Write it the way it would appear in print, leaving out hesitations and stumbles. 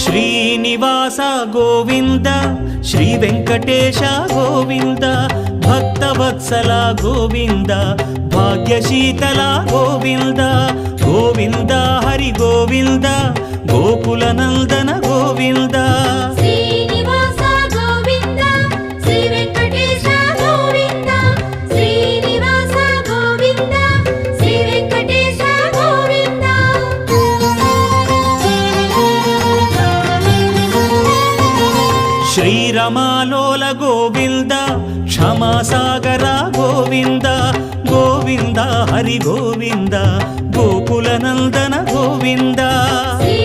Srinivasa Govinda Shri Venkatesha Govinda Bhaktavatsala Govinda భాగ్యశీతల Govinda Govinda Hari Govinda Gokula Nandana Govinda Srinivasa Govinda Shri Venkatesha Govinda Srinivasa Govinda Shri Venkatesha Govinda శ్రీరమాలోల Govinda క్షమాసాగర Govinda Govinda Hari Govinda Gokula Nandana Govinda Shri